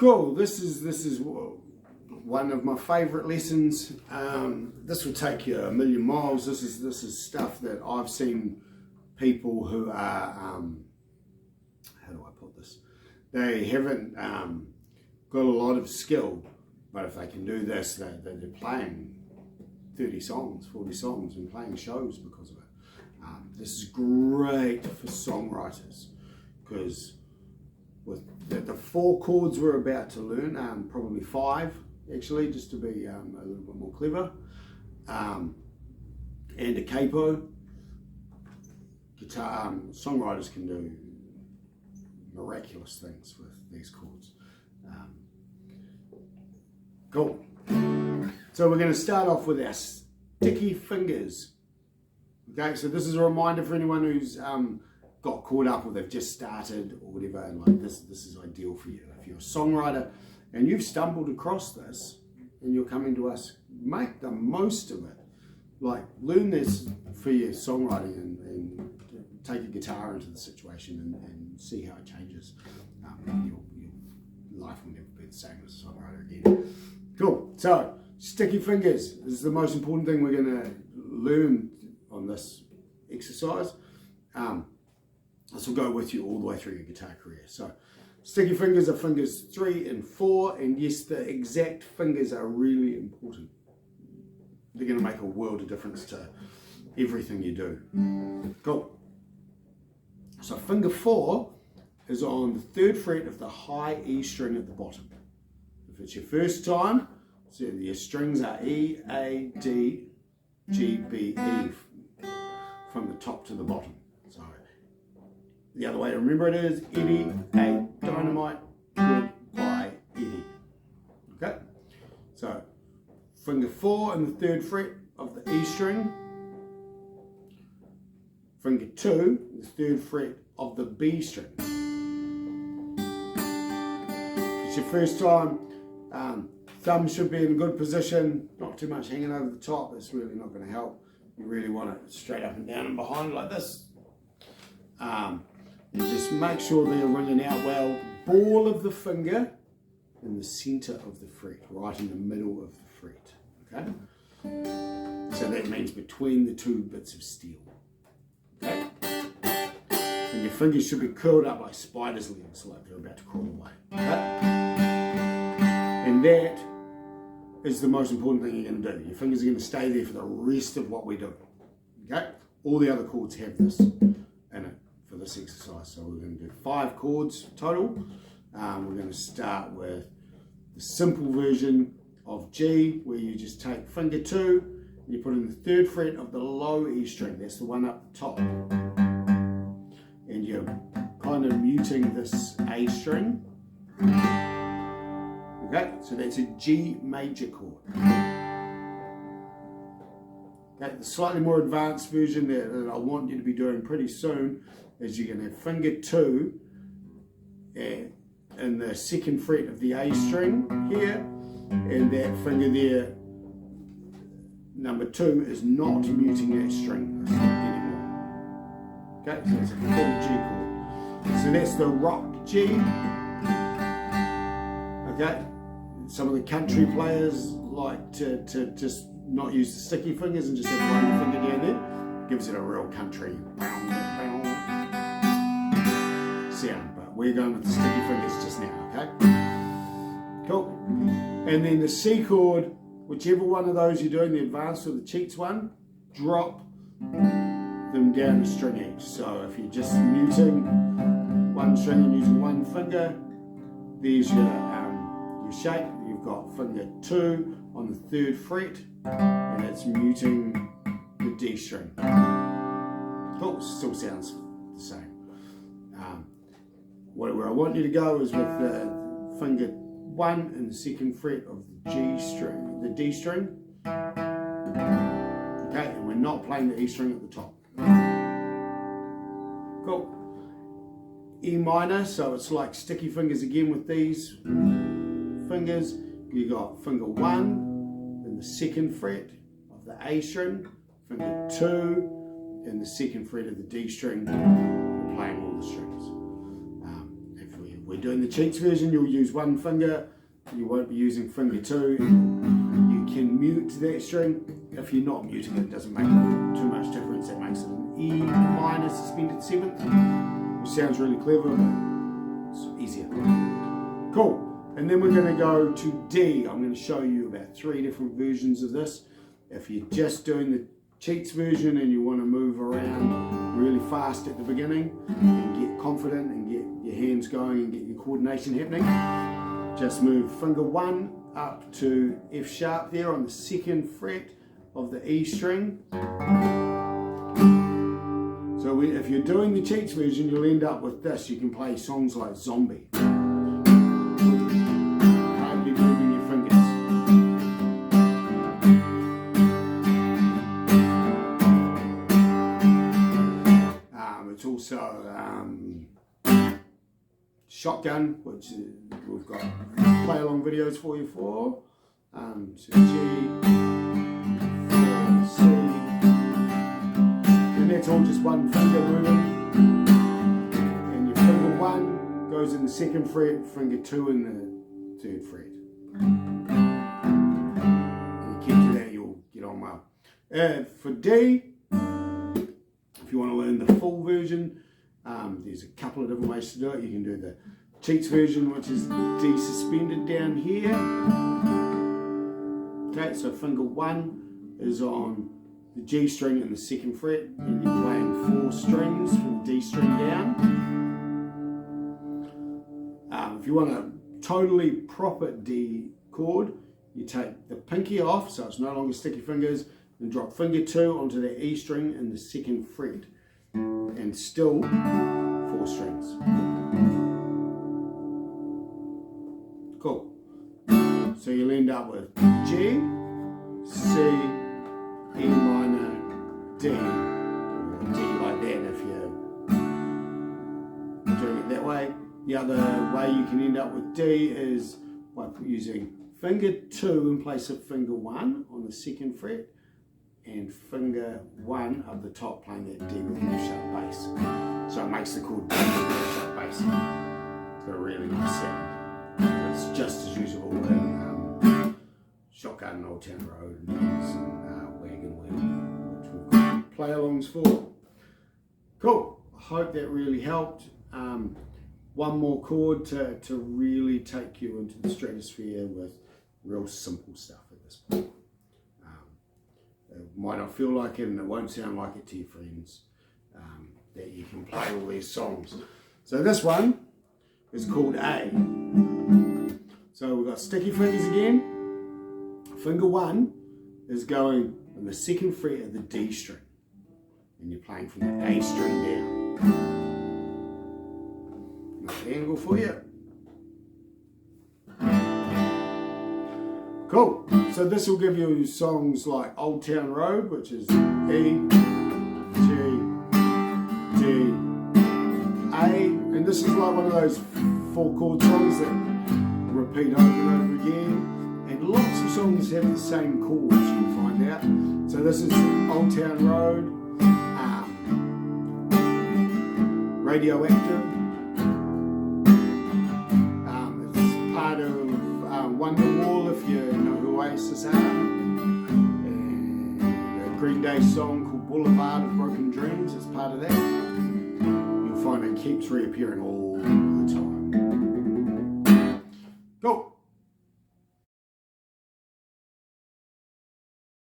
Cool. This is one of my favourite lessons. This will take you a million miles. This is stuff that I've seen people who are how do I put this? They haven't got a lot of skill, but if they can do this, they're playing 30 songs, 40 songs, and playing shows because of it. This is great for songwriters because with the 4 chords we're about to learn, probably 5 actually, just to be a little bit more clever, and a capo, guitar songwriters can do miraculous things with these chords. Cool. So we're going to start off with our sticky fingers. Okay, so this is a reminder for anyone who's got caught up or they've just started or whatever, and like this is ideal for you. If you're a songwriter and you've stumbled across this and you're coming to us, make the most of it. Like, learn this for your songwriting and take a guitar into the situation and see how it changes. Your life will never be the same as a songwriter again. Cool. So, sticky fingers is the most important thing we're going to learn on this exercise. This will go with you all the way through your guitar career. So, sticky fingers are fingers 3 and 4, and yes, the exact fingers are really important. They're going to make a world of difference to everything you do. Cool. So finger 4 is on the 3rd fret of the high E string at the bottom. If it's your first time, so your strings are E, A, D, G, B, E from the top to the bottom. So the other way to remember it is Eddie, A, dynamite, good, I, Eddie. Okay? So finger 4 and the 3rd fret of the E string. Finger 2, the 3rd fret of the B string. If it's your first time, thumb should be in a good position, not too much hanging over the top. That's really not going to help. You really want it straight up and down and behind like this. And just make sure they're ringing out well. Ball of the finger in the centre of the fret, right in the middle of the fret. Okay? So that means between the 2 bits of steel. Okay? And your fingers should be curled up like spiders' legs, like they're about to crawl away. Okay? And that is the most important thing you're going to do. Your fingers are going to stay there for the rest of what we do. Okay? All the other chords have this in it for this exercise. So we're going to do 5 chords total. We're going to start with the simple version of G, where you just take finger 2 and you put in the 3rd fret of the low E string. That's the one up the top. And you're kind of muting this A string. Okay, so that's a G major chord. Okay, the slightly more advanced version that I want you to be doing pretty soon is you're going to have finger 2 in the 2nd fret of the A string here, and that finger there, number 2, is not muting that string anymore. Okay, so it's a full G chord. So that's the rock G. Okay, some of the country players like to just not use the sticky fingers and just have one finger down there. Gives it a real country sound, but we're going with the sticky fingers just now, okay? Cool. And then the C chord, whichever one of those you're doing, the advanced or the cheats one, drop them down the string edge. So if you're just muting one string and using one finger, there's your shape. You've got finger 2 on the 3rd fret, and it's muting the D string. Cool, still sounds the same. Where I want you to go is with the finger 1 and the 2nd fret of the G string, the D string. Okay, and we're not playing the E string at the top. Cool. E minor, so it's like sticky fingers again with these fingers. You got finger 1 and the 2nd fret of the A string, finger 2 and the 2nd fret of the D string. We're playing all the strings. If we're you're doing the cheats version, you'll use one finger. You won't be using finger 2. You can mute that string. If you're not muting it, it doesn't make too much difference. That makes it an E minor suspended 7th, which sounds really clever, but it's easier. Cool. And then we're going to go to D. I'm going to show you about 3 different versions of this. If you're just doing the cheats version and you want to move around really fast at the beginning and get confident and get your hands going and get your coordination happening, just move finger 1 up to F sharp there on the 2nd fret of the E string. So if you're doing the cheats version, you'll end up with this. You can play songs like Zombie. Hardly moving your fingers. It's also Shotgun, which we've got play-along videos for you for. So G, 4, C, and that's all just one finger moving. And your finger 1 goes in the 2nd fret, finger 2 in the 3rd fret. And you keep to that, you'll get on well. For D, if you want to learn the full version, there's a couple of different ways to do it. You can do the cheats version, which is D suspended down here. Okay, so finger 1 is on the G string in the 2nd fret, and you're playing 4 strings from the D string down. If you want a totally proper D chord, you take the pinky off, so it's no longer sticky fingers, and drop finger 2 onto the E string in the 2nd fret, and still 4 strings. Cool. So you'll end up with G, C, E minor, D, or D like that if you're doing it that way. The other way you can end up with D is by using finger 2 in place of finger 1 on the 2nd fret, and finger 1 up the top playing that D with an F sharp bass. So it makes the chord D with an F sharp bass. It's got a really nice sound. It's just as usable in Shotgun, Old Town Road, and Wagon Wheel, which we've got play-alongs for. Cool. I hope that really helped. One more chord to really take you into the stratosphere with real simple stuff at this point. It might not feel like it, and it won't sound like it to your friends, that you can play all these songs. So this one is called A. So we've got sticky fingers again. Finger 1 is going on the 2nd fret of the D string, and you're playing from the A string down. Another angle for you. Cool. So this will give you songs like Old Town Road, which is E, G, D, A, and this is like one of those 4 chord songs that repeat over and over again, and lots of songs have the same chords, you'll find out. So this is Old Town Road, Radioactive, it's part of Wonderwall, if you know who Oasis are, and a Green Day song called Boulevard of Broken Dreams is part of that. You'll find it keeps reappearing all